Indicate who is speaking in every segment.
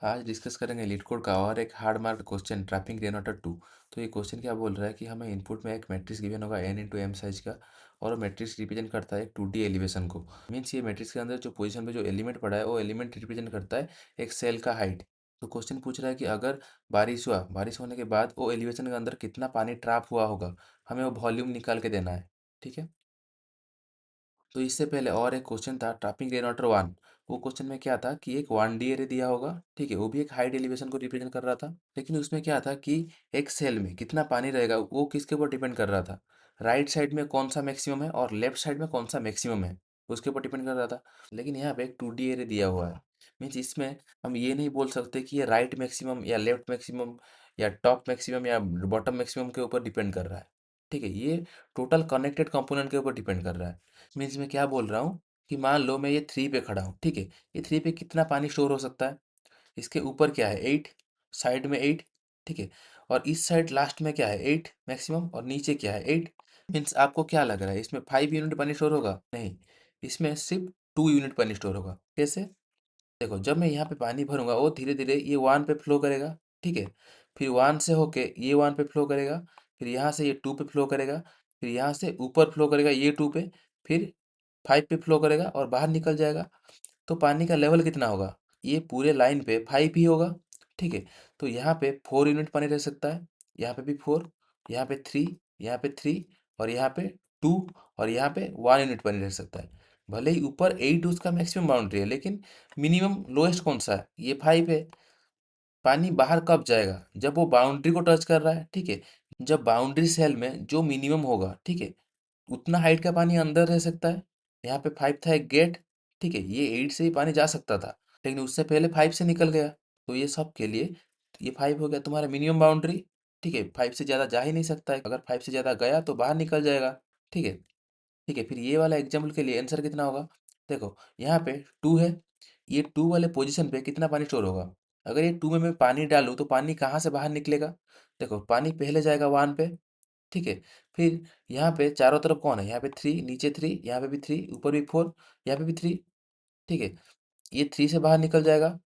Speaker 1: आज डिस्कस करेंगे leet code का और एक हार्ड मार्क क्वेश्चन ट्रैपिंग रेनोटर 2। तो ये क्वेश्चन क्या बोल रहा है कि हमें इनपुट में एक मैट्रिक्स गिवन होगा n इंटू एम साइज का, और वो मैट्रिक्स रिप्रेजेंट करता है एक 2D एलिवेशन को। मीन्स ये मैट्रिक्स के अंदर जो पोजीशन पे जो एलिमेंट पड़ा है वो एलिमेंट रिप्रेजेंट करता है एक सेल का हाइट। तो क्वेश्चन पूछ रहा है कि अगर बारिश होने के बाद वो एलिवेशन के अंदर कितना पानी ट्रैप हुआ होगा, हमें वो वॉल्यूम निकाल के देना है। ठीक है। तो इससे पहले और एक क्वेश्चन था ट्रैपिंग रेनॉटर 1। वो क्वेश्चन में क्या था कि एक 1D एरे दिया होगा, ठीक है, वो भी एक हाइट एलिवेशन को रिप्रेजेंट कर रहा था। लेकिन उसमें क्या था कि एक सेल में कितना पानी रहेगा वो किसके ऊपर डिपेंड कर रहा था, राइट साइड में कौन सा मैक्सिमम है और लेफ्ट साइड में कौन सा मैक्सिमम है, उसके ऊपर डिपेंड कर रहा था। लेकिन यहाँ पे एक 2D एरे दिया हुआ है। मीन्स इसमें हम ये नहीं बोल सकते कि ये राइट मैक्सिमम या लेफ्ट मैक्सिमम या टॉप मैक्सिमम या बॉटम मैक्सिमम के ऊपर डिपेंड कर रहा है। ठीक है, ये टोटल कनेक्टेड कंपोनेंट के ऊपर डिपेंड कर रहा है। मीन्स मैं क्या बोल रहा हूँ कि मान लो मैं ये 3 पे खड़ा हूँ, ठीक है। ये 3 पे कितना पानी स्टोर हो सकता है? इसके ऊपर क्या है 8, साइड में 8, ठीक है। और इस साइड लास्ट में क्या है 8 मैक्सिमम, और नीचे क्या है 8। मीन्स आपको क्या लग रहा है इसमें 5 यूनिट पानी स्टोर होगा? नहीं, इसमें सिर्फ 2 यूनिट पानी स्टोर होगा। कैसे? देखो, जब मैं यहाँ पे पानी भरूंगा वो धीरे धीरे ये 1 पे फ्लो करेगा, ठीक है। फिर 1 से होके ये 1 पे फ्लो करेगा, फिर यहाँ से ये 2 पे फ्लो करेगा, फिर यहाँ से ऊपर फ्लो करेगा ये 2 पे, फिर 5 पे फ्लो करेगा और बाहर निकल जाएगा। तो पानी का लेवल कितना होगा? ये पूरे लाइन पे 5 ही होगा, ठीक है। तो यहाँ पे 4 यूनिट पानी रह सकता है, यहाँ पे भी 4, यहाँ पे 3, यहाँ पे 3, और यहाँ पे 2, और यहाँ पे 1 यूनिट पानी रह सकता है। भले ही ऊपर 8 उसका मैक्सिमम बाउंड्री है, लेकिन मिनिमम लोएस्ट कौन सा है? ये 5 है। पानी बाहर कब जाएगा? जब वो बाउंड्री को टच कर रहा है, ठीक है। जब बाउंड्री सेल में जो मिनिमम होगा, ठीक है, उतना हाइट का पानी अंदर रह सकता है। यहाँ पे 5 था एक गेट, ठीक है, ये 8 से ही पानी जा सकता था, लेकिन उससे पहले 5 से निकल गया। तो ये सब के लिए ये 5 हो गया तुम्हारा मिनिमम बाउंड्री, ठीक है। 5 से ज़्यादा जा ही नहीं सकता है, अगर 5 से ज़्यादा गया तो बाहर निकल जाएगा, ठीक है। ठीक है, फिर ये वाला एग्जाम्पल के लिए आंसर कितना होगा? देखो, यहाँ पे 2 है, ये 2 वाले पोजीशन पे कितना पानी स्टोर होगा? अगर ये 2 में मैं पानी डालूँ तो पानी कहाँ से बाहर निकलेगा? देखो, पानी पहले जाएगा 1 पे, ठीक है। फिर यहाँ पे चारों तरफ कौन है? यहाँ पे 3, नीचे 3, यहाँ पे भी 3, ऊपर भी 4, यहाँ पे भी 3, ठीक है। ये 3 से बाहर निकल जाएगा।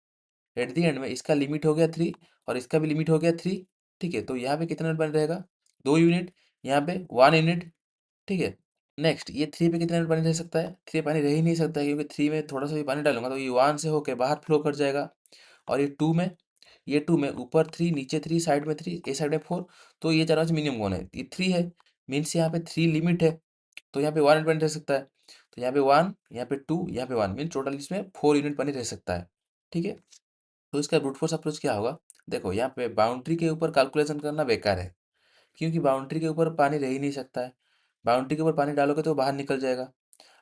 Speaker 1: एट द एंड में इसका लिमिट हो गया 3, और इसका भी लिमिट हो गया 3, ठीक है। तो यहाँ पे कितना यूनिट पानी रहेगा? 2 यूनिट, यहाँ पे 1 यूनिट, ठीक है। नेक्स्ट, ये 3 पे कितना पानी रह सकता है? 3 पानी रह ही नहीं सकता है, क्योंकि 3 में थोड़ा सा भी पानी डालूंगा तो ये 1 से होके बाहर फ्लो कर जाएगा। और ये 2 में ऊपर 3, नीचे 3, साइड में 3, ए साइड में 4। तो ये चारों में से मिनिमम कौन है? ये 3 है। मीन्स यहाँ पे 3 लिमिट है, तो यहाँ पे 1 यूनिट पानी रह सकता है। तो यहाँ पे 1, यहाँ पे 2, यहाँ पे 1, मीन टोटल इसमें 4 यूनिट पानी रह सकता है, ठीक है। तो इसका ब्रूट फोर्स अप्रोच क्या होगा? देखो, यहाँ पे बाउंड्री के ऊपर कैलकुलेशन करना बेकार है, क्योंकि बाउंड्री के ऊपर पानी रह ही नहीं सकता है। बाउंड्री के ऊपर पानी डालोगे तो बाहर निकल जाएगा।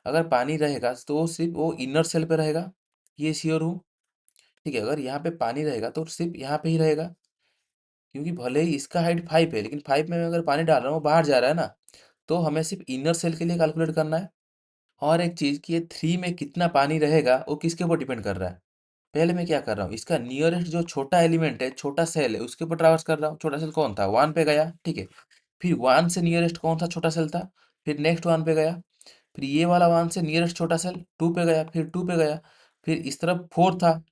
Speaker 1: अगर पानी रहेगा तो वो सिर्फ वो इनर सेल पे रहेगा, ये श्योर हूँ, ठीक है। अगर यहाँ पे पानी रहेगा तो सिर्फ यहाँ पे ही रहेगा, क्योंकि भले ही इसका हाइट 5 है, लेकिन 5 में अगर पानी डाल रहा हूँ वो बाहर जा रहा है ना। तो हमें सिर्फ इनर सेल के लिए कैलकुलेट करना है। और एक चीज़ कि ये 3 में कितना पानी रहेगा वो किसके ऊपर डिपेंड कर रहा है? पहले मैं क्या कर रहा हूँ, इसका नियरेस्ट जो छोटा एलिमेंट है, छोटा सेल है, उसके ऊपर ट्रावर्स कर रहा हूँ। छोटा सेल कौन था? 1 पे गया, ठीक है। फिर 1 से नियरेस्ट कौन सा छोटा सेल था? फिर नेक्स्ट 1 पे गया। फिर ये वाला 1 से नियरेस्ट छोटा सेल 2 पे गया, फिर 2 पे गया। फिर इस तरफ 4 था,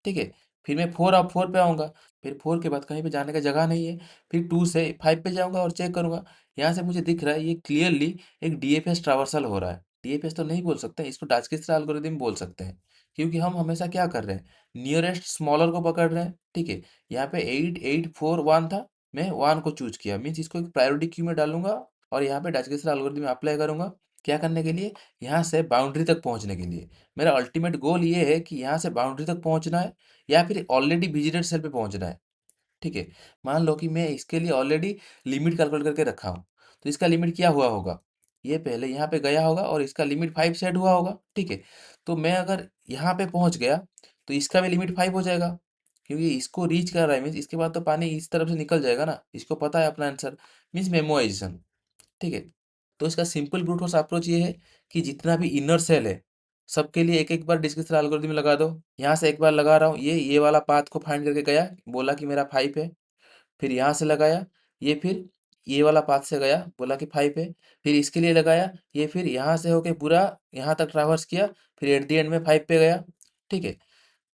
Speaker 1: ठीक है। फिर मैं 4 पे आऊँगा। फिर 4 के बाद कहीं पे जाने का जगह नहीं है। फिर 2 से 5 पे जाऊँगा और चेक करूँगा। यहाँ से मुझे दिख रहा है ये क्लियरली एक डीएफएस ट्रावर्सल हो रहा है। डीएफएस तो नहीं बोल सकते, इसको डायजक्स्ट्रा एल्गोरिथम बोल सकते हैं। क्योंकि हम हमेशा क्या कर रहे हैं, नियरेस्ट स्मॉलर को पकड़ रहे हैं, ठीक है। यहाँ पे 8, 8, 4, 1 था, मैं 1 को चूज किया, मीन्स इसको एक प्रायोरिटी क्यू में डालूंगा। और यहाँ पे डायजक्स्ट्रा एल्गोरिथम अप्लाई करूंगा। क्या करने के लिए? यहाँ से बाउंड्री तक पहुँचने के लिए। मेरा अल्टीमेट गोल ये है कि यहाँ से बाउंड्री तक पहुँचना है, या फिर ऑलरेडी विजिटेड सेल पे पहुँचना है, ठीक है। मान लो कि मैं इसके लिए ऑलरेडी लिमिट कैलकुलेट करके रखा हूँ। तो इसका लिमिट क्या हुआ होगा? ये पहले यहाँ पे गया होगा और इसका लिमिट 5 सेट हुआ होगा, ठीक है। तो मैं अगर यहाँ पे पहुँच गया तो इसका भी लिमिट 5 हो जाएगा, क्योंकि इसको रीच कर रहा है, मीन्स इसके बाद तो पानी इस तरफ से निकल जाएगा ना। इसको पता है अपना आंसर, मीन्स मेमोराइजेशन, ठीक है। तो इसका सिंपल ब्रूट फोर्स अप्रोच ये है कि जितना भी इनर सेल है, सबके लिए एक एक बार डिस्कस एल्गोरिथम लगा दो। यहाँ से एक बार लगा रहा हूँ, ये वाला पाथ को फाइंड करके गया, बोला कि मेरा 5 है। फिर यहाँ से लगाया, ये फिर ये वाला पाथ से गया, बोला कि 5 है। फिर इसके लिए लगाया, ये फिर यहाँ से होके पूरा यहाँ तक ट्रैवर्स किया, फिर एट द एंड में 5 पे गया, ठीक है।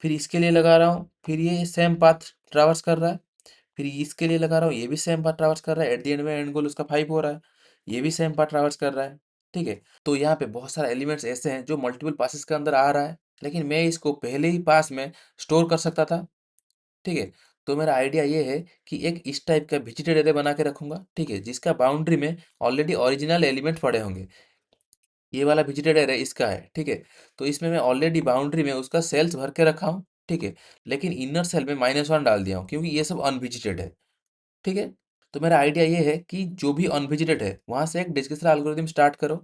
Speaker 1: फिर इसके लिए लगा रहा हूँ, फिर ये सेम पाथ ट्रैवर्स कर रहा है, फिर इसके लिए लगा रहा हूँ, ये भी सेम पाथ ट्रैवर्स कर रहा है, एट द एंड में एंड गोल उसका 5 हो रहा है, ये भी सेम पाथ ट्रैवर्स कर रहा है। ठीक है, तो यहाँ पे बहुत सारे एलिमेंट्स ऐसे हैं जो मल्टीपल पासेस के अंदर आ रहा है, लेकिन मैं इसको पहले ही पास में स्टोर कर सकता था। ठीक है, तो मेरा आइडिया ये है कि एक इस टाइप का विजिटेड एरे बना के रखूंगा, ठीक है, जिसका बाउंड्री में ऑलरेडी ओरिजिनल एलिमेंट पड़े होंगे। ये वाला विजिटेड एरे इसका है, ठीक है, तो इसमें मैं ऑलरेडी बाउंड्री में उसका सेल्स भर के रखा हूँ, ठीक है, लेकिन इनर सेल में -1 डाल दिया हूँ क्योंकि ये सब अनविजिटेड है। ठीक है, तो मेरा आइडिया ये है कि जो भी अनविजिटेड है वहां से एक डिस्क्रिप्टर एल्गोरिथम स्टार्ट करो।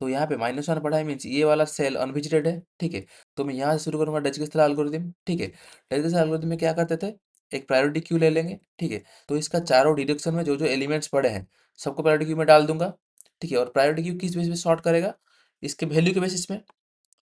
Speaker 1: तो यहाँ पे -1 पड़ा है, मीन्स ये वाला सेल अनविजिटेड है। ठीक है, तो मैं यहाँ से शुरू करूंगा डिस्क्रिप्टर एल्गोरिथम। ठीक है, डिस्क्रिप्टर एल्गोरिथम में क्या करते थे, एक प्रायोरिटी क्यू ले लेंगे। ठीक है, तो इसका चारों डिरेक्शन में जो जो एलिमेंट्स पड़े हैं सबको प्रायोरिटी क्यू में डाल दूंगा। ठीक है, और प्रायोरिटी क्यू किस बेसिस पे सॉर्ट करेगा, इसके वैल्यू के बेसिस में।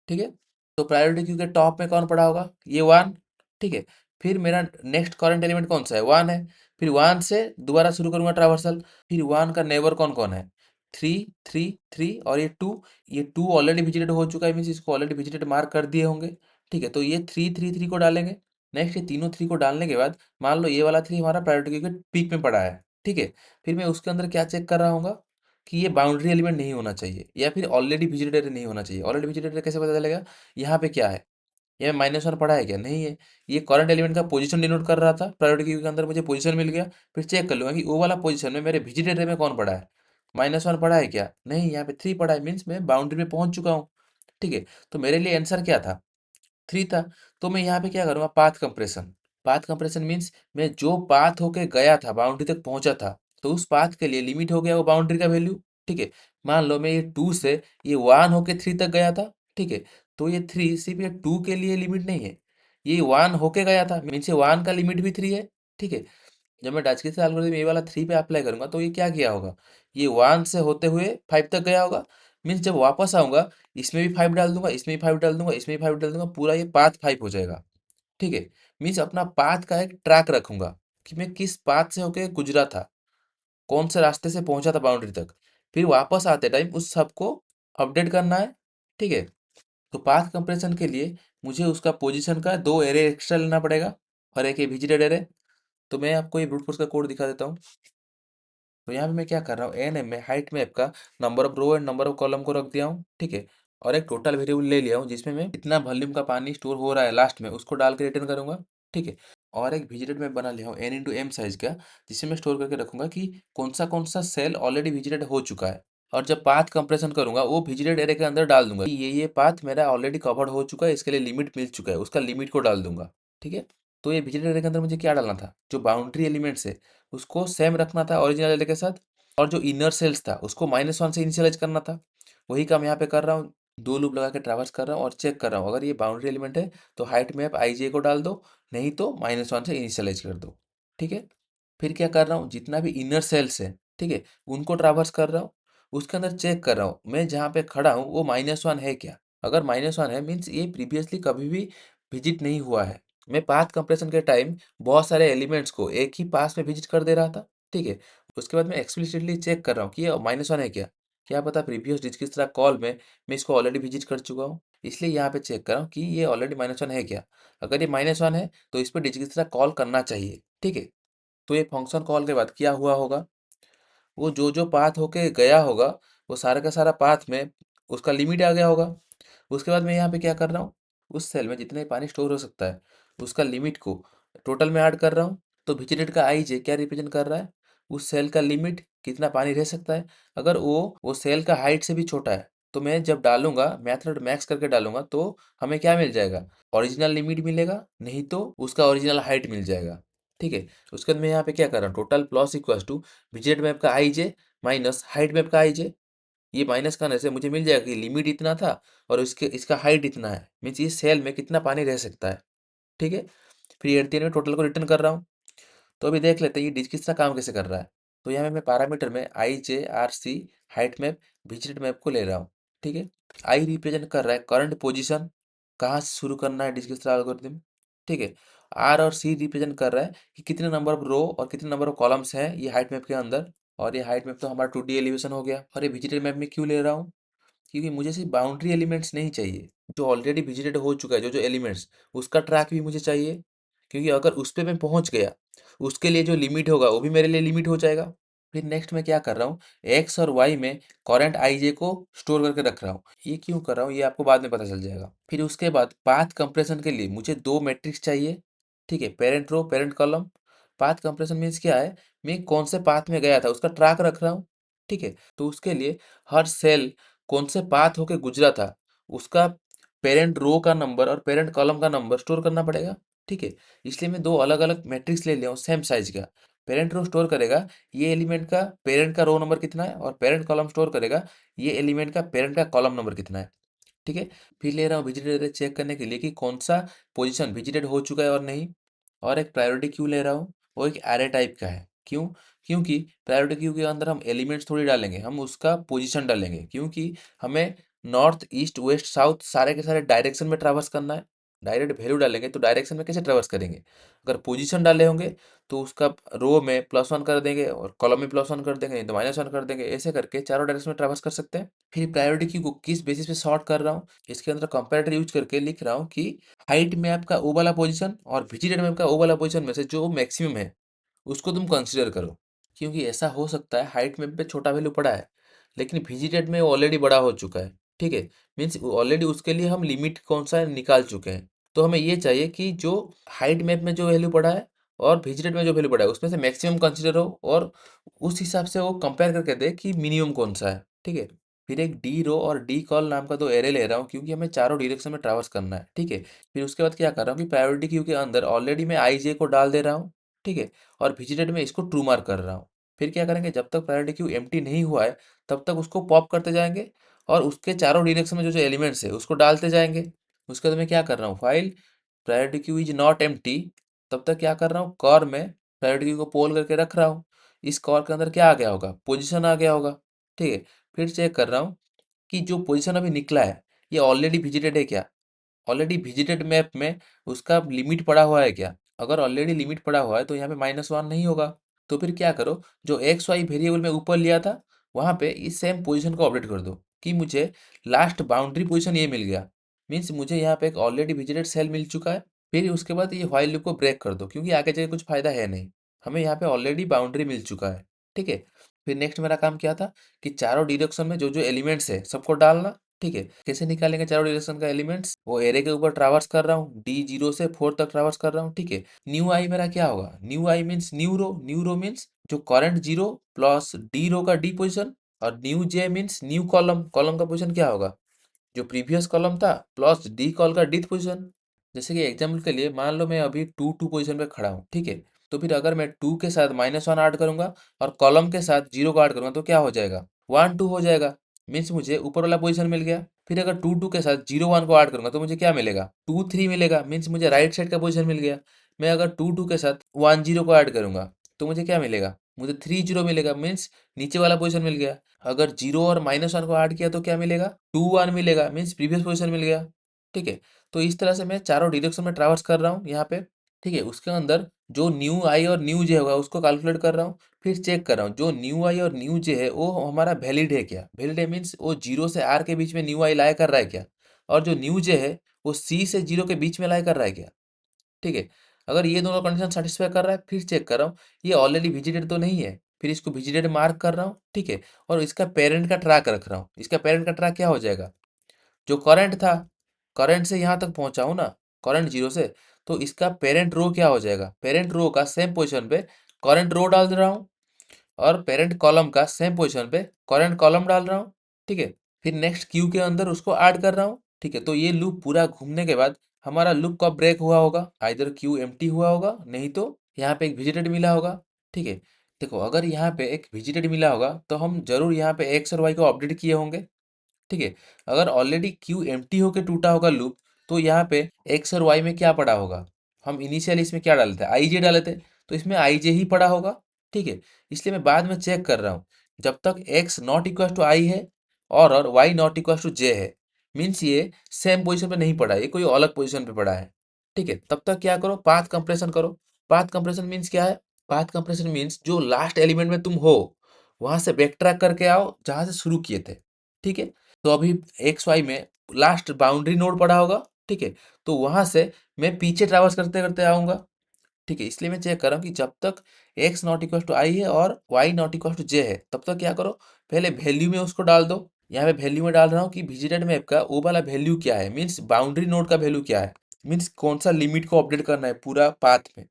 Speaker 1: ठीक है, तो प्रायोरिटी क्यू के टॉप में कौन पड़ा होगा, ये 1। ठीक है, फिर मेरा नेक्स्ट करंट एलिमेंट कौन सा है, 1 है। फिर 1 से दोबारा शुरू करूंगा ट्रावर्सल। फिर 1 का नेबर कौन कौन है, 3, 3, 3 और ये 2। ये 2 ऑलरेडी विजिटेड हो चुका है, मीन्स इसको ऑलरेडी विजिटेड मार्क कर दिए होंगे। ठीक है, तो ये 3, 3, 3 को डालेंगे। नेक्स्ट ये तीनों 3 को डालने के बाद मान लो ये वाला 3 हमारा प्रायोरिटी क्यू के पीक में पड़ा है। ठीक है, फिर मैं उसके अंदर क्या चेक कर रहा हूँ कि ये बाउंड्री एलिमेंट नहीं होना चाहिए या फिर ऑलरेडी विजिटेड नहीं होना चाहिए। ऑलरेडी विजिटेड कैसे पता चलेगा, यहाँ पे क्या है, ये -1 पड़ा है क्या, नहीं है। ये करंट एलिमेंट का पोजीशन डिनोट कर रहा था, प्रायोरिटी क्यू के अंदर मुझे पोजीशन मिल गया। फिर चेक कर लूंगा कि वो वाला पोजीशन में मेरे विजिटेड रे में कौन पड़ा है, -1 पड़ा है क्या, नहीं, यहाँ पे 3 पड़ा है, मीन्स मैं बाउंड्री में पहुंच चुका हूँ। ठीक है, तो मेरे लिए आंसर क्या था, 3 था। तो मैं यहाँ पे क्या करूँगा, path compression. Path compression means मैं जो पाथ होके गया था, बाउंड्री तक पहुंचा था, तो उस पाथ के लिए लिमिट हो गया वो बाउंड्री का वैल्यू। ठीक है, मान लो मैं ये 2 से ये 1 होके 3 तक गया था। ठीक है, तो ये 3 सिर्फ ये 2 के लिए लिमिट नहीं है, ये 1 होके गया था, मीन्स ये 1 का लिमिट भी 3 है। ठीक है, जब मैं डचकी से एल्गोरिथम ये वाला 3 पे अप्लाई करूंगा तो ये क्या किया होगा, ये 1 से होते हुए 5 तक गया होगा। मीन्स जब वापस आऊंगा इसमें भी 5 डाल दूंगा, इसमें भी 5 डाल दूंगा, इसमें भी 5 डाल दूंगा, पूरा ये पाथ 5 हो जाएगा। ठीक है, मीन्स अपना पाथ का एक ट्रैक रखूंगा कि मैं किस पाथ से होके गुजरा था, कौन से रास्ते से पहुंचा था बाउंड्री तक। फिर वापस आते टाइम उस सबको अपडेट करना है। ठीक है, तो पाथ कंप्रेशन के लिए मुझे उसका पोजीशन का 2 एरे एक्स्ट्रा लेना पड़ेगा और एक ये विजिटेड एरे। तो मैं आपको ये ब्रूट फोर्स का कोड दिखा देता हूँ। तो यहाँ पे मैं क्या कर रहा हूँ, एन एम में हाइट मैप का number of row and number of column को रख दिया हूँ। ठीक है, और एक टोटल वेरिएबल ले लिया हूँ जिसमें मैं कितना वॉल्यूम का पानी स्टोर हो रहा है लास्ट में उसको डाल के रिटर्न करूंगा। ठीक है, और एक विजिटेड मैप बना लिया हूँ एन इंटू एम साइज का, जिसमें मैं स्टोर करके रखूंगा कि कौन सा सेल ऑलरेडी विजिटेड हो चुका है। और जब पाथ कंप्रेशन करूंगा वो विजिटेड एरे के अंदर डाल दूंगा कि ये पाथ मेरा ऑलरेडी कवर्ड हो चुका है, इसके लिए लिमिट मिल चुका है, उसका लिमिट को डाल दूंगा। ठीक है, तो ये विजिटेड एरे के अंदर मुझे क्या डालना था, जो बाउंड्री एलिमेंट्स है उसको सेम रखना था ओरिजिनल एरे के साथ, और जो इनर सेल्स था उसको -1 से इनिशियलाइज करना था। वही काम यहाँ पे कर रहा हूँ, 2 लूप लगा के ट्रैवर्स कर रहा हूँ और चेक कर रहा हूँ अगर ये बाउंड्री एलिमेंट है तो हाइट मैप IJ को डाल दो, नहीं तो -1 से इनिशियलाइज कर दो। ठीक है, फिर क्या कर रहा हूँ, जितना भी इनर सेल्स है, ठीक है, उनको ट्रैवर्स कर रहा हूँ, उसके अंदर चेक कर रहा हूँ मैं जहाँ पे खड़ा हूँ वो -1 है क्या। अगर -1 है मीन्स ये प्रीवियसली कभी भी विजिट नहीं हुआ है। मैं पाथ कंप्रेशन के टाइम बहुत सारे एलिमेंट्स को एक ही पास में विजिट कर दे रहा था। ठीक है, उसके बाद मैं एक्सप्लिसिटली चेक कर रहा हूँ कि ये -1 है क्या। क्या पता प्रीवियस डिजिकिस्ट्रा कॉल में मैं इसको ऑलरेडी विजिट कर चुका हूँ, इसलिए यहाँ पे चेक कर रहा हूँ कि ये ऑलरेडी -1 है क्या। अगर ये -1 है तो इस पर डिजिकिस्ट्रा कॉल करना चाहिए। ठीक है, तो ये फंक्शन कॉल के बाद क्या हुआ होगा, वो जो जो पाथ होके गया होगा वो सारा का सारा पाथ में उसका लिमिट आ गया होगा। उसके बाद मैं यहाँ पे क्या कर रहा हूँ, उस सेल में जितने पानी स्टोर हो सकता है उसका लिमिट को टोटल में ऐड कर रहा हूँ। तो विजिटेड का IJ क्या रिप्रेजेंट कर रहा है, उस सेल का लिमिट कितना पानी रह सकता है। अगर वो सेल का हाइट से भी छोटा है तो मैं जब डालूंगा मेथड मैक्स करके डालूंगा तो हमें क्या मिल जाएगा, ओरिजिनल लिमिट मिलेगा, नहीं तो उसका ओरिजिनल हाइट मिल जाएगा। ठीक है, उसके बाद मैं यहाँ पे क्या कर रहा हूँ, total plus equals to visited map का IJ माइनस हाइट मैप का IJ। ये माइनस करने से मुझे मिल जाएगा कि लिमिट इतना था और इसके इसका हाइट इतना है, मीन्स इस सेल में कितना पानी रह सकता है। ठीक है, फिर एट द एंड में टोटल को रिटर्न कर रहा हूँ। तो अभी देख लेते हैं ये डिज किसका काम कैसे कर रहा है। तो यहाँ मैं पैरामीटर में IJ RC height map visited map को ले रहा हूँ। ठीक है, आई रिप्रेजेंट कर रहा है करंट पोजीशन, कहाँ से शुरू करना है डिज किसका एल्गोरिथम। ठीक है, R और C रिप्रेजेंट कर रहा है कि कितने नंबर ऑफ रो और कितने नंबर ऑफ कॉलम्स हैं ये हाइट मैप के अंदर। और ये हाइट मैप तो हमारा 2D एलिवेशन हो गया। और ये विजिटेड मैप में क्यों ले रहा हूँ, क्योंकि मुझे सिर्फ बाउंड्री एलिमेंट्स नहीं चाहिए, जो ऑलरेडी विजिटेड हो चुका है जो जो एलिमेंट्स उसका ट्रैक भी मुझे चाहिए। क्योंकि अगर उस पे मैं पहुंच गया, उसके लिए जो लिमिट होगा वो भी मेरे लिए लिमिट हो जाएगा। फिर नेक्स्ट मैं क्या कर रहा हूँ, एक्स और वाई में करंट आई जे को स्टोर करके रख रहा हूँ। ये क्यों कर रहा हूँ ये आपको बाद में पता चल जाएगा। फिर उसके बाद पाथ कंप्रेशन के लिए मुझे दो मैट्रिक्स चाहिए, ठीक है, parent row parent column. Path compression means क्या है, मैं कौन से पाथ में गया था उसका ट्रैक रख रहा हूँ, ठीक है। तो उसके लिए हर सेल कौन से पाथ होके गुजरा था उसका पेरेंट रो का नंबर और पेरेंट कॉलम का नंबर स्टोर करना पड़ेगा, ठीक है। इसलिए मैं दो अलग अलग मैट्रिक्स ले लिया हूँ सेम साइज का। पेरेंट रो स्टोर करेगा ये एलिमेंट का पेरेंट का रो नंबर कितना है, और पेरेंट कॉलम स्टोर करेगा ये एलिमेंट का पेरेंट का कॉलम नंबर कितना है, ठीक है। फिर ले रहा हूँ विजिटेड चेक करने के लिए कि कौन सा पोजीशन विजिटेड हो चुका है और नहीं। और एक प्रायोरिटी क्यू ले रहा हूँ, वो एक एरे टाइप का है। क्यों? क्योंकि प्रायोरिटी क्यू के अंदर हम एलिमेंट्स थोड़ी डालेंगे, हम उसका पोजीशन डालेंगे, क्योंकि हमें नॉर्थ ईस्ट वेस्ट साउथ सारे के सारे डायरेक्शन में ट्रैवर्स करना है। डायरेक्ट वैल्यू डालेंगे तो डायरेक्शन में कैसे ट्रैवर्स करेंगे, अगर पोजीशन डाले होंगे तो उसका रो में +1 कर देंगे और कॉलम में +1 कर देंगे, नहीं तो -1 कर देंगे, ऐसे करके चारों डायरेक्शन में ट्रैवर्स कर सकते हैं। फिर प्रायोरिटी क्यू को किस बेसिस पे सॉर्ट कर रहा हूँ, इसके अंदर कंपैरेटर यूज करके लिख रहा हूँ कि हाइट मैप का ओ वाला पोजीशन और विजिटेड मैप का ओ वाला पोजीशन में से जो मैक्सिमम है उसको तुम कंसीडर करो। क्योंकि ऐसा हो सकता है हाइट मैप पे छोटा वैल्यू पड़ा है लेकिन विजिटेड में ऑलरेडी बड़ा हो चुका है, ठीक है। मीन्स ऑलरेडी उसके लिए हम लिमिट कौन सा निकाल चुके हैं। तो हमें ये चाहिए कि जो हाइट मैप में जो वैल्यू पड़ा है और विजिटेड में जो वैल्यू पड़ा है उसमें से मैक्सिमम कंसीडर हो, और उस हिसाब से वो कंपेयर करके दे कि मिनिमम कौन सा है, ठीक है। फिर एक डी रो और डी कॉल नाम का दो एरे ले रहा हूँ क्योंकि हमें चारों डायरेक्शन में ट्रैवर्स करना है, ठीक है। फिर उसके बाद क्या कर रहा हूँ कि प्रायोरिटी क्यू के अंदर ऑलरेडी मैं आई जे को डाल दे रहा हूँ, ठीक है, और विजिटेड में इसको ट्रू मार्क कर रहा हूँ। फिर क्या करेंगे, जब तक प्रायोरिटी क्यू एम्प्टी नहीं हुआ है तब तक उसको पॉप करते जाएंगे और उसके चारों डायरेक्शन में जो जो एलिमेंट्स है उसको डालते जाएंगे। उसके बाद मैं क्या कर रहा हूँ, file priority queue is not empty, तब तक क्या कर रहा हूँ, कॉर में प्रायोरिटी क्यू को पोल करके रख रहा हूँ। इस कॉर के अंदर क्या आ गया होगा, पोजीशन आ गया होगा, ठीक है। फिर चेक कर रहा हूँ कि जो पोजीशन अभी निकला है ये ऑलरेडी विजिटेड है क्या, ऑलरेडी विजिटेड मैप में उसका लिमिट पड़ा हुआ है क्या। अगर ऑलरेडी लिमिट पड़ा हुआ है तो यहाँ पे -1 नहीं होगा। तो फिर क्या करो, जो एक्स वाई वेरिएबल में ऊपर लिया था वहाँ पे इस सेम पोजीशन को अपडेट कर दो कि मुझे लास्ट बाउंड्री पोजीशन ये मिल गया। मीन्स मुझे यहाँ पे एक ऑलरेडी विजिटेड सेल मिल चुका है। फिर उसके बाद ये व्हाइल लूप को ब्रेक कर दो क्योंकि आगे जाके कुछ फायदा है नहीं, हमें यहाँ पे ऑलरेडी बाउंड्री मिल चुका है, ठीक है। फिर नेक्स्ट मेरा काम क्या था कि चारों डायरेक्शन में जो जो एलिमेंट्स है सबको डालना, ठीक है। कैसे निकालेंगे चारों डायरेक्शन का एलिमेंट्स, वो एरे के ऊपर ट्रैवर्स कर रहा हूँ, D0 से 4 तक ट्रैवर्स कर रहा हूँ, ठीक है। न्यू आई मेरा क्या होगा, new I means new row means जो current zero plus D row का डी पोजिशन, और new J means new column, column का पोजिशन क्या होगा, जो प्रीवियस कॉलम था प्लस डी कॉल का डिथ पोजीशन। जैसे कि एग्जाम्पल के लिए मान लो मैं अभी 2 पोजीशन पे खड़ा हूँ, ठीक है। तो फिर अगर मैं 2 के साथ -1 ऐड करूंगा और कॉलम के साथ 0 को ऐड करूंगा तो क्या हो जाएगा, 1 2 हो जाएगा। मीन्स मुझे ऊपर वाला पोजीशन मिल गया। फिर अगर 2 2 के साथ 0 1 को ऐड करूंगा तो मुझे क्या मिलेगा, 2 3 मिलेगा। मीन्स मुझे राइट साइड का पोजीशन मिल गया। मैं अगर 2 2 के साथ 1 0 को ऐड करूंगा तो मुझे क्या मिलेगा, मुझे 3 0 मिलेगा। मीन्स नीचे वाला पोजीशन मिल गया। अगर 0 और -1 को ऐड किया तो क्या मिलेगा, 2 1 मिलेगा। मीन्स प्रीवियस पोजीशन मिल गया, ठीक है। तो इस तरह से मैं चारों डायरेक्शन में ट्रैवर्स कर रहा हूँ यहाँ पे, ठीक है। उसके अंदर जो न्यू आई और न्यू जे होगा उसको कैलकुलेट कर रहा हूँ। फिर चेक कर रहा हूँ जो न्यू आई और न्यू जे है वो हमारा वैलिड है क्या, वैलिड है मीन्स वो 0 से R के बीच में न्यू आई लाया कर रहा है क्या, और जो न्यू जे है वो C से 0 के बीच में लाया कर रहा है क्या, ठीक है। अगर ये दोनों कंडीशन सेटिस्फाई कर रहा है फिर चेक कर रहा हूँ ये ऑलरेडी विजिटेड तो नहीं है, फिर इसको विजिटेड मार्क कर रहा हूँ, ठीक है। और इसका पेरेंट का ट्रैक रख रहा हूँ। इसका पेरेंट का ट्रैक क्या हो जाएगा, जो करंट था, करंट से यहाँ तक पहुंचा हूं ना, करंट 0 से, तो इसका पेरेंट रो क्या हो जाएगा, पेरेंट रो का सेम पोजीशन पे करंट रो डाल दे रहा हूँ और पेरेंट कॉलम का सेम पोजीशन पे करंट कॉलम डाल रहा हूँ, ठीक है। फिर नेक्स्ट क्यू के अंदर उसको ऐड कर रहा हूँ, ठीक है। तो ये लूप पूरा घूमने के बाद हमारा लूप कब ब्रेक हुआ होगा, आइदर क्यू एम्प्टी हुआ होगा नहीं तो यहाँ पे एक विजिटेड मिला होगा, ठीक है। देखो अगर यहाँ पे एक विजिटेड मिला होगा तो हम जरूर यहाँ पे एक्स और वाई को अपडेट किए होंगे, ठीक है। अगर ऑलरेडी क्यू एम्प्टी होके टूटा होगा लूप तो यहाँ पे एक्स और वाई में क्या पड़ा होगा, हम इनिशियली इसमें क्या डाले थे, आई जे डाले थे, तो इसमें आई जे ही पड़ा होगा, ठीक है। इसलिए मैं बाद में चेक कर रहा हूँ जब तक x not equal to I है और वाई नॉट इक्वल टू जे है, मीन्स ये सेम पोजीशन पे नहीं पड़ा है, ये कोई अलग पोजीशन पे पड़ा है, ठीक है। तब तक क्या करो, पाथ कंप्रेशन करो। पाथ कंप्रेशन मीन्स क्या है, पाथ कंप्रेशन मीन्स जो लास्ट एलिमेंट में तुम हो वहां से बैक ट्रैक करके आओ जहां से शुरू किए थे, ठीक है। तो अभी एक्स वाई में लास्ट बाउंड्री नोड पड़ा होगा, ठीक है। तो वहां से मैं पीछे ट्रैवर्स करते करते आऊंगा, ठीक है, इसलिए मैं चेक कर रहा हूँ कि जब तक x not equal to I है और y not equal to j है, तब तक क्या करो, पहले वैल्यू में उसको डाल दो। यहाँ पे वैल्यू में डाल रहा हूँ कि विजिटेड मैप का वो वाला वैल्यू क्या है, मीन्स बाउंड्री नोड का वैल्यू क्या है, मीन्स कौन सा लिमिट को अपडेट करना है पूरा पाथ में।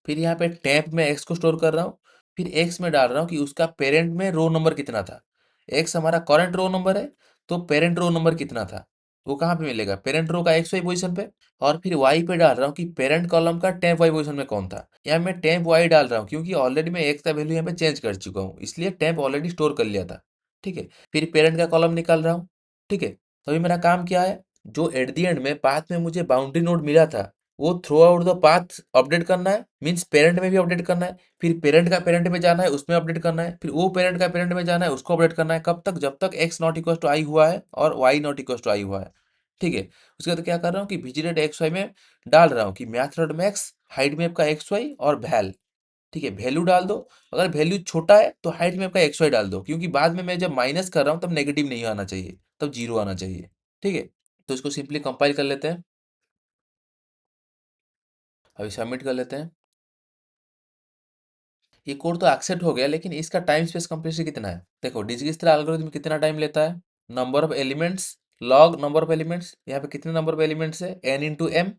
Speaker 1: फिर यहाँ पे टैप में x को स्टोर कर रहा हूँ, फिर x में डाल रहा हूँ कि उसका पेरेंट में रो नंबर कितना था। x हमारा करंट रो नंबर है, तो पेरेंट रो नंबर कितना था वो कहाँ पे मिलेगा, पेरेंट रो का एक्स वाई पोजिशन पे। और फिर वाई पे डाल रहा हूँ कि पेरेंट कॉलम का टेम्प वाई पोजिशन में कौन था। यहाँ मैं टेम्प वाई डाल रहा हूँ क्योंकि ऑलरेडी मैं एक्स का वैल्यू यहाँ पे चेंज कर चुका हूँ, इसलिए टेम्प ऑलरेडी स्टोर कर लिया था। ठीक है, फिर पेरेंट का कॉलम निकाल रहा हूँ। ठीक है, तो अभी मेरा काम क्या है, जो एट दी एंड में पाथ में मुझे बाउंड्री नोड मिला था वो through out the path update करना है, मीन्स पेरेंट में भी अपडेट करना है, फिर पेरेंट का पेरेंट में जाना है उसमें अपडेट करना है, फिर वो पेरेंट का पेरेंट में जाना है उसको अपडेट करना है। कब तक, जब तक एक्स नॉट इक्वल टू आई हुआ है और वाई नॉट इक्वल टू आई हुआ है। ठीक है, उसके बाद क्या कर रहा हूँ कि विजिटेड एक्स वाई में डाल रहा हूँ कि मैथड मैक्स हाइट मैप का एक्स वाई और वैल। ठीक है, वैल्यू डाल दो। अगर वैल्यू छोटा है तो हाइट मैप का एक्स वाई डाल दो, क्योंकि बाद में मैं जब माइनस कर रहा हूँ तब नेगेटिव नहीं आना चाहिए, तब जीरो आना चाहिए। ठीक है, तो इसको सिंपली कंपाइल कर लेते हैं, अभी सबमिट कर लेते हैं। ये कोड तो एक्सेप्ट हो गया, लेकिन इसका टाइम स्पेस कम्प्लेक्सिटी कितना है। देखो डिजिकिस्ट्रा एल्गोरिथम कितना टाइम लेता है, number of elements log number of elements, यहाँ पे कितने नंबर ऑफ एलिमेंट्स है n इंटू एम।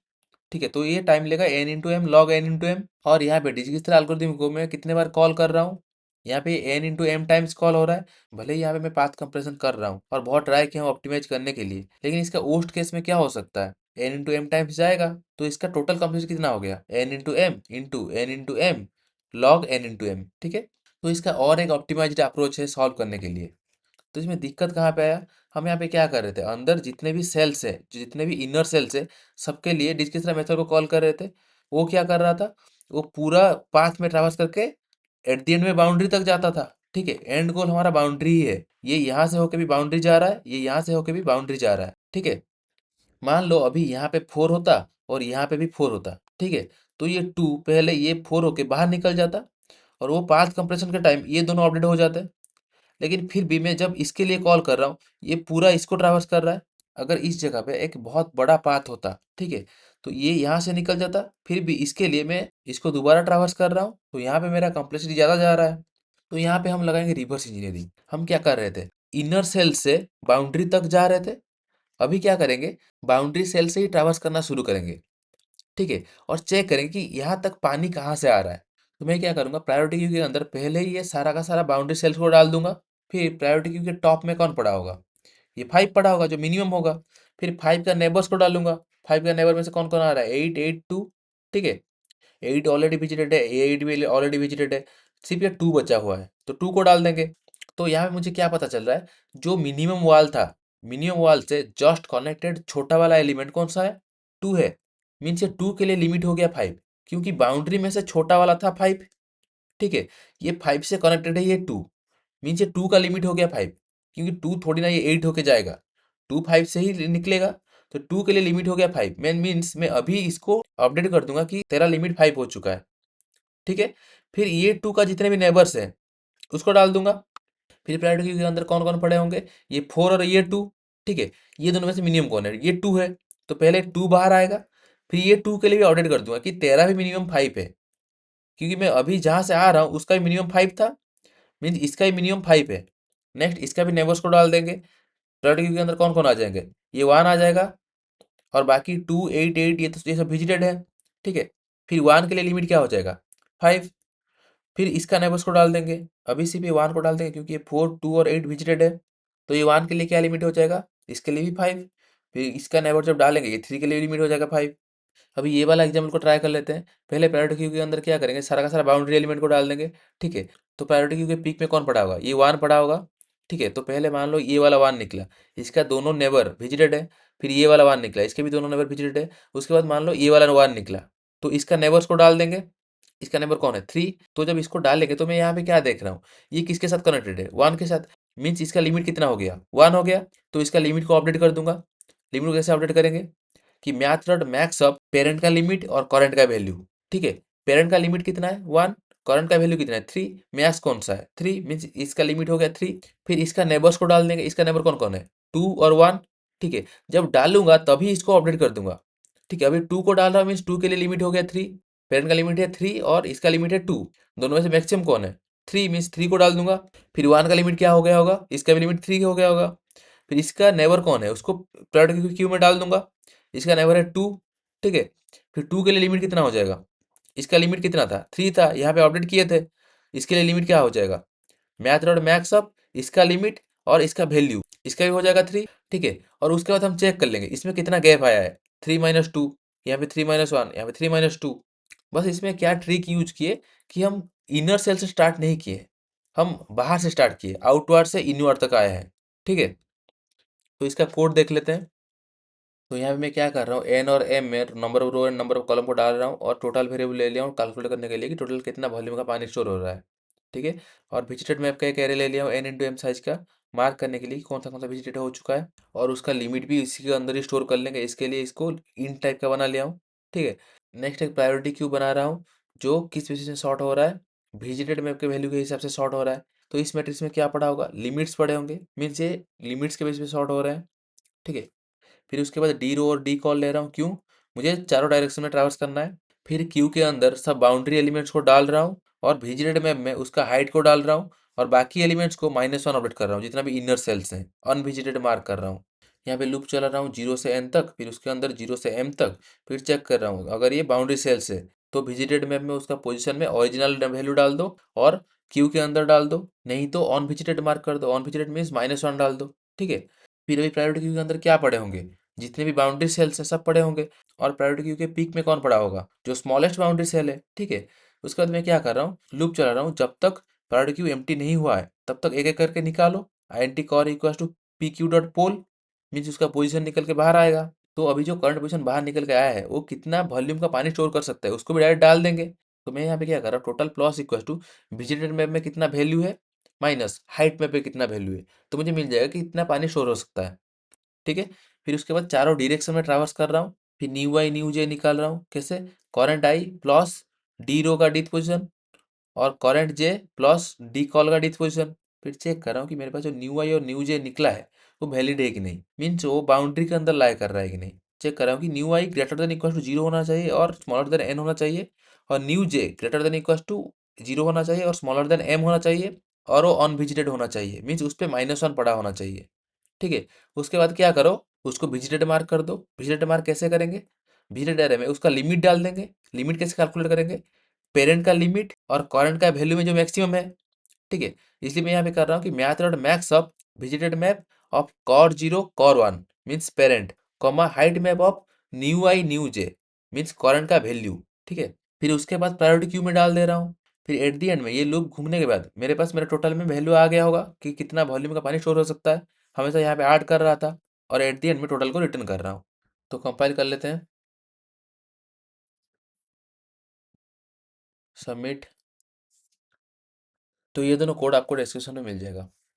Speaker 1: ठीक है, तो ये टाइम लेगा n into M log n into M. और यहाँ पे डिजिकिस्ट्रा एल्गोरिथम को मैं कितने बार कॉल कर रहा हूँ, यहाँ पे n into M times call हो रहा है। भले ही यहाँ पे मैं पाथ कंप्रेशन कर रहा हूँ और बहुत ट्राई किया हूँ ऑप्टिमाइज करने के लिए, लेकिन इसका वर्स्ट केस में क्या हो सकता है, n इंटू एम टाइम्स जाएगा, तो इसका टोटल कंप्लेक्सिटी कितना हो गया, n into N into M log n into M. ठीक है, तो इसका और एक ऑप्टिमाइज्ड अप्रोच है सॉल्व करने के लिए। तो इसमें दिक्कत कहाँ पे आया, हम यहाँ पे क्या कर रहे थे, अंदर जितने भी सेल्स है, जितने भी इनर सेल्स है, सबके लिए डिस्क्रिप्शन मेथड को कॉल कर रहे थे। वो क्या कर रहा था, वो पूरा पाथ में ट्रैवर्स करके एट द एंड में बाउंड्री तक जाता था। ठीक है, एंड गोल हमारा बाउंड्री ही है, ये यहाँ से होके भी बाउंड्री जा रहा है, ये यहाँ से होके भी बाउंड्री जा रहा है। ठीक है, मान लो अभी यहाँ पे 4 होता और यहाँ पे भी 4 होता। ठीक है, तो ये 2 पहले ये 4 होके बाहर निकल जाता और वो पाथ कंप्रेशन के टाइम ये दोनों अपडेट हो जाते। लेकिन फिर भी मैं जब इसके लिए कॉल कर रहा हूँ, ये पूरा इसको ट्रैवर्स कर रहा है। अगर इस जगह पे एक बहुत बड़ा पाथ होता, ठीक है, तो ये यहाँ से निकल जाता, फिर भी इसके लिए मैं इसको दोबारा ट्रैवर्स कर रहा हूँ, तो यहाँ पे मेरा कॉम्प्लेक्सिटी ज़्यादा जा रहा है। तो यहाँ पे हम लगाएंगे रिवर्स इंजीनियरिंग। हम क्या कर रहे थे, इनर सेल से बाउंड्री तक जा रहे थे, अभी क्या करेंगे, बाउंड्री सेल से ही ट्रैवर्स करना शुरू करेंगे। ठीक है, और चेक करेंगे कि यहाँ तक पानी कहाँ से आ रहा है। तो मैं क्या करूँगा, प्रायोरिटी क्यू के अंदर पहले ही ये सारा का सारा बाउंड्री सेल्स को डाल दूंगा। फिर प्रायोरिटी क्यू के टॉप में कौन पड़ा होगा, ये 5 पड़ा होगा जो मिनिमम होगा। फिर 5 का नेबर्स को डालूंगा, 5 का नेबर में से कौन कौन आ रहा है, 8 8 2। ठीक है, 8 ऑलरेडी विजिटेड है, 8 भी ऑलरेडी विजिटेड है, सिर्फ ये 2 बचा हुआ है, तो 2 को डाल देंगे। तो यहाँ पे मुझे क्या पता चल रहा है, जो मिनिमम वाल था, मिनिमम वाल से जस्ट कनेक्टेड छोटा वाला एलिमेंट कौन सा है, 2 है। मीन्स ये 2 के लिए लिमिट हो गया 5, क्योंकि बाउंड्री में से छोटा वाला था 5। ठीक है, ये 5 से कनेक्टेड है, ये 2, मीन्स ये 2 का लिमिट हो गया 5, क्योंकि 2 थोड़ी ना ये 8 होके जाएगा, 2 5 से ही निकलेगा। तो 2 के लिए लिमिट हो गया 5, मैं मीन्स मैं अभी इसको अपडेट कर दूंगा कि तेरा लिमिट 5 हो चुका है। ठीक है, फिर ये 2 का जितने भी नेबर्स हैं उसको डाल दूंगा। फिर प्रायोरिटी क्यू के अंदर कौन कौन पड़े होंगे, ये 4 और ये 2। ठीक है, ये दोनों में से मिनिमम कौन है, ये 2 है, तो पहले 2 बाहर आएगा। फिर ये 2 के लिए भी अपडेट कर दूंगा कि तेरा भी मिनिमम 5 है, क्योंकि मैं अभी जहां से आ रहा हूँ उसका भी मिनिमम 5 था, मीन्स इसका भी मिनिमम 5 है। नेक्स्ट इसका भी नेबर्स को डाल देंगे, प्रायोरिटी क्यू के अंदर कौन कौन आ जाएंगे, ये 1 आ जाएगा, और बाकी 2 8 8 ये तो ये सब विजिटेड है। ठीक है, फिर 1 के लिए लिमिट क्या हो जाएगा, 5। फिर इसका नेबर्स को डाल देंगे, अभी सिर्फ ये 1 को डाल देंगे क्योंकि ये 4 2 और 8 विजिटेड है, तो ये 1 के लिए क्या लिमिट हो जाएगा, इसके लिए भी 5। फिर इसका नेबर जब डालेंगे ये 3 के लिए लिमिट हो जाएगा 5। अभी ये वाला एग्जाम्पल को ट्राई कर लेते हैं। पहले प्रायोरिटी क्यू के अंदर क्या करेंगे, सारा का सारा बाउंड्री एलिमेंट को डाल देंगे। ठीक है, तो प्रायोरिटी क्यू के पीक में कौन पड़ा होगा, ये 1 पड़ा होगा। ठीक है, तो पहले मान लो ये वाला 1 निकला, इसका दोनों नेबर विजिटेड है। फिर ये वाला 1 निकला, इसके भी दोनों नेबर विजिटेड है। उसके बाद मान लो ये वाला 1 निकला, तो इसका नेबर्स को डाल देंगे। इसका नंबर कौन है, 3। तो जब इसको डालेंगे तो मैं यहाँ पे क्या देख रहा हूँ, ये किसके साथ कनेक्टेड है, 1 के साथ। मीन्स इसका लिमिट कितना हो गया, 1 हो गया। तो इसका लिमिट को अपडेट कर दूंगा। लिमिट को कैसे अपडेट करेंगे, कि math dot max up parent का लिमिट और करंट का वैल्यू। ठीक है, पेरेंट का लिमिट कितना है 1, करंट का वैल्यू कितना है 3, मैक्स कौन सा है 3, मीन्स इसका लिमिट हो गया 3। फिर इसका नेबर्स को डाल देंगे, इसका नेबर कौन कौन है 2 और 1। ठीक है, जब डालूंगा तभी इसको अपडेट कर दूंगा। ठीक है, अभी 2 को डाल रहा हूँ, मीन्स 2 के लिए लिमिट हो गया 3। पेरेंट का लिमिट है 3 और इसका लिमिट है 2। दोनों में से मैक्सिमम कौन है? 3, मीन्स 3 को डाल दूंगा। फिर 1 का लिमिट क्या हो गया होगा? इसका भी लिमिट 3 हो गया होगा। फिर इसका नेबर कौन है? उसको प्रायोरिटी क्यू में डाल दूंगा। इसका नेबर है 2। ठीक है। फिर 2 के लिए लिमिट कितना हो जाएगा? इसका लिमिट कितना था? 3 था, यहाँ पे अपडेट किए थे। इसके लिए लिमिट क्या हो जाएगा? मैथ डॉट मैक्स अप, इसका लिमिट और इसका वैल्यू, इसका भी हो जाएगा 3। ठीक है। और उसके बाद हम चेक कर लेंगे इसमें कितना गैप आया है। 3 - 2, यहाँ पे 3 - 1, यहाँ पे 3 - 2। बस इसमें क्या ट्रिक यूज किए कि हम इनर सेल से स्टार्ट नहीं किए, हम बाहर से स्टार्ट किए, आउटवर्ड से इनवर्ड तक आए हैं। ठीक है। तो इसका कोड देख लेते हैं। तो यहाँ पे मैं क्या कर रहा हूँ, एन और एम में number of row and number of column को डाल रहा हूँ और टोटल वेरिएबल ले लिया हूँ कैलकुलेट करने के लिए कि टोटल कितना वॉल्यूम का पानी स्टोर हो रहा है। ठीक है। और विजिटेड मैप का एक एरे ले लिया हूँ एन इंटू एम साइज का, मार्क करने के लिए कि कौन सा विजिटेड हो चुका है, और उसका लिमिट भी इसी के अंदर ही स्टोर कर लेंगे। इसके लिए इसको इन टाइप का बना लिया हूँ। ठीक है। नेक्स्ट एक प्रायोरिटी क्यू बना रहा हूँ जो किस बेसिस में शॉर्ट हो रहा है, विजिटेड मैप के वैल्यू के हिसाब से शॉर्ट हो रहा है। तो इस मैट्रिक्स में क्या पड़ा होगा? लिमिट्स पड़े होंगे, मीन्स ये लिमिट्स के बेस पे शॉर्ट हो रहे हैं। ठीक है। फिर उसके बाद डी रो और डी कॉल ले रहा हूँ, क्यों? मुझे चारों डायरेक्शन में ट्रैवर्स करना है। फिर क्यू के अंदर सब बाउंड्री एलिमेंट्स को डाल रहा हूँ और विजिटेड मैप में उसका हाइट को डाल रहा हूँ और बाकी एलिमेंट्स को -1 अपडेट कर रहा हूँ, जितना भी इनर सेल्स हैं अनविजिटेड मार्क कर रहा हूँ। यहाँ पे लूप चला रहा हूँ 0 से n तक, फिर उसके अंदर 0 से m तक। फिर चेक कर रहा हूँ अगर ये बाउंड्री सेल्स है तो विजिटेड मैप में उसका पोजीशन में ओरिजिनल वैल्यू डाल दो और क्यू के अंदर डाल दो, नहीं तो ऑन विजिटेड मार्क कर दो। ऑन विजिटेड मीन्स -1 डाल दो। ठीक है। फिर अभी प्रायोरिटी क्यू के अंदर क्या पड़े होंगे? जितने भी बाउंड्री सेल्स हैं सब पड़े होंगे। और प्रायोरिटी क्यू के पीक में कौन पड़ा होगा? जो स्मॉलेस्ट बाउंड्री सेल है। ठीक है। उसके बाद मैं क्या कर रहा हूँ, लूप चला रहा हूँ जब तक प्रायोरिटी क्यू एम्प्टी नहीं हुआ है तब तक एक एक करके निकालो। I N T cur equal to P Q dot poll, means उसका पोजीशन निकल के बाहर आएगा। तो अभी जो करंट पोजीशन बाहर निकल के आया है वो कितना वॉल्यूम का पानी स्टोर कर सकता है उसको भी डायरेक्ट डाल देंगे। तो मैं यहाँ पे क्या कर रहा हूँ, total plus equal to visited map में कितना वैल्यू है माइनस हाइट मैप पे कितना वैल्यू है, तो मुझे मिल जाएगा कि इतना पानी स्टोर हो सकता है। ठीक है। फिर उसके बाद चारों डायरेक्शन में ट्रैवर्स कर रहा हूँ। फिर न्यू आई न्यू जे निकाल रहा हूँ, कैसे? Current I plus D row का डिथ पोजिशन और करंट जे प्लस डी कॉल का डिथ पोजिशन। फिर चेक कर रहा हूँ कि मेरे पास जो न्यू आई और न्यू जे निकला है वो वैलिड है कि नहीं, मीन्स वो बाउंड्री के अंदर लाई कर रहा है कि नहीं। चेक कर रहा हूँ कि new I greater than equal to 0 होना चाहिए और स्मॉलर देन एन होना चाहिए, और new J greater than equal to 0 होना चाहिए और स्मॉलर देन एम होना चाहिए, और वो अनविजिटेड होना चाहिए, मीन्स उस पर -1 पड़ा होना चाहिए। ठीक है। उसके बाद क्या करो, उसको विजिटेड मार्क कर दो। विजिटेड मार्क कैसे करेंगे? विजिटेड एरे में उसका लिमिट डाल देंगे। लिमिट कैसे कैलकुलेट करेंगे? पेरेंट का लिमिट और करंट का वैल्यू में जो मैक्सिमम है। ठीक है। इसलिए मैं यहाँ पे कर रहा हूँ कि math dot max of visited map of cur 0 cur 1 means parent, comma height map of new I new J means current का वैल्यू। ठीक है। फिर उसके बाद प्रायोरिटी क्यू में डाल दे रहा हूँ। फिर एट दी एंड में ये लूप घूमने के बाद मेरे पास मेरा टोटल में वैल्यू आ गया होगा कि कितना वॉल्यूम का पानी स्टोर हो सकता है। हमेशा यहाँ पे ऐड कर रहा था और एट दी एंड में टोटल को रिटर्न कर रहा हूँ। तो कंपाइल कर लेते हैं, सबमिट। तो ये दोनों कोड आपको डिस्क्रिप्शन में मिल जाएगा।